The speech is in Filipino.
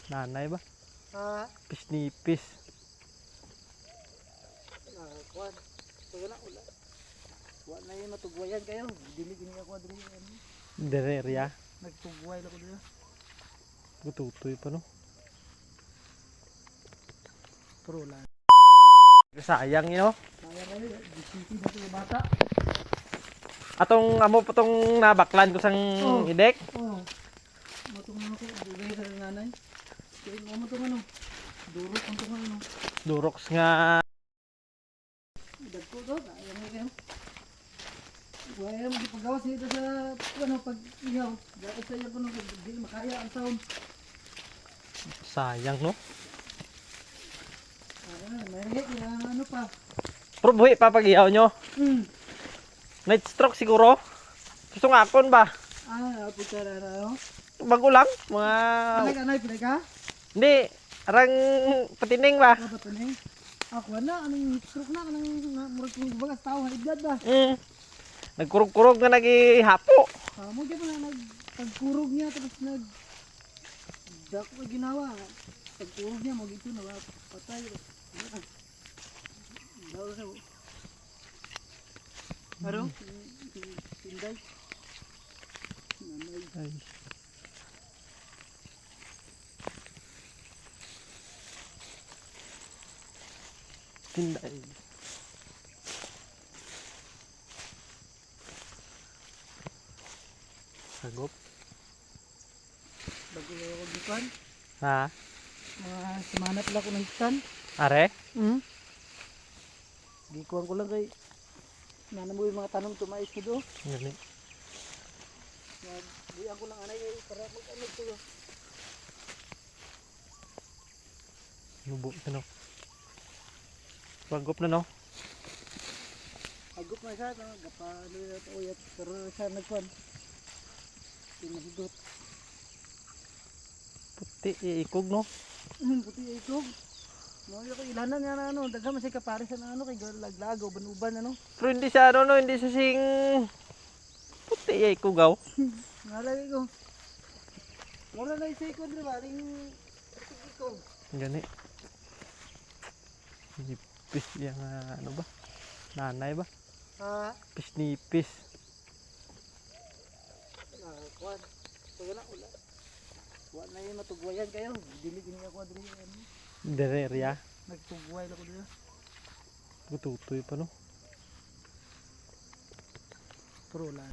Nanay ba? Nipis. Kuan. Pagana ula. Wa na yung matugwayan kayo. Dili gini ako diri. Dereria. Nagtugway lang ko diri. Gututoy pa no. Pero wala. Sayang yun. Sayang kayo. Disiti na ito yung bata. Atong amo pa tong nabaklan ko sang idek. Oo. Matong ano ko. Dugay sa nanay. Kaya mo itong ano. Durok ang itong ano. Durox nga. Dagko to. Ayaw nga kayo. Wala mo paggawas dito sa ano pag-ihaw. Dahil sa iyo ko nung hindi makaya ang sound. Sayang no. May ano pa. Pero buhi pa pag-ihaw nyo. Night stroke siguro. Gusto nga akon ba? Puta na ano. Bago lang. Mga... Anay, pinay ka? Hindi. Arang patining ba? Dapat pinay. Ako na, anong stroke na, anong murag kong bagas tao, halibdad ba? Nagkurog-kurog na nag-ihapo. Mo dyan na pagkurog niya, tapos dako na ginawa. Pagkurog niya, mag-ito na, patay. Daw na. Ano? Tinday. Ay. Tinday. Sagop. Bago ako gikan. Ha? Mga semana pala ko nagtan. Are? Gikuhan ko lang kay nanamoy mga tanong tumais ko do. Gani. Buyan ko lang anay kay para mag-ano to. Lubo na no. Sagop na no. Agop na siya, gapalo na ito uyat, pero siya nagkuhan. Pinahidot. Puti, iikog no. Puti ito. No, yung ilanan nga na ano, daghang masay kaparisan na ano, kay laglag, uban-uban ano. Pero hindi siya ano no, hindi siya sing... Puti, iikogaw. Nalagay ko. Mura na isa ikon rin ba, ring ikon. Gani. Nipis yung ano ba? Nanay ba? Nipis. Kuan. Pagana ula. Wa na yung matugwayan kayo. Dili gini ako diri. Dereria. Nagtugway lang ko diri. Gututoy pa no. Pero wala.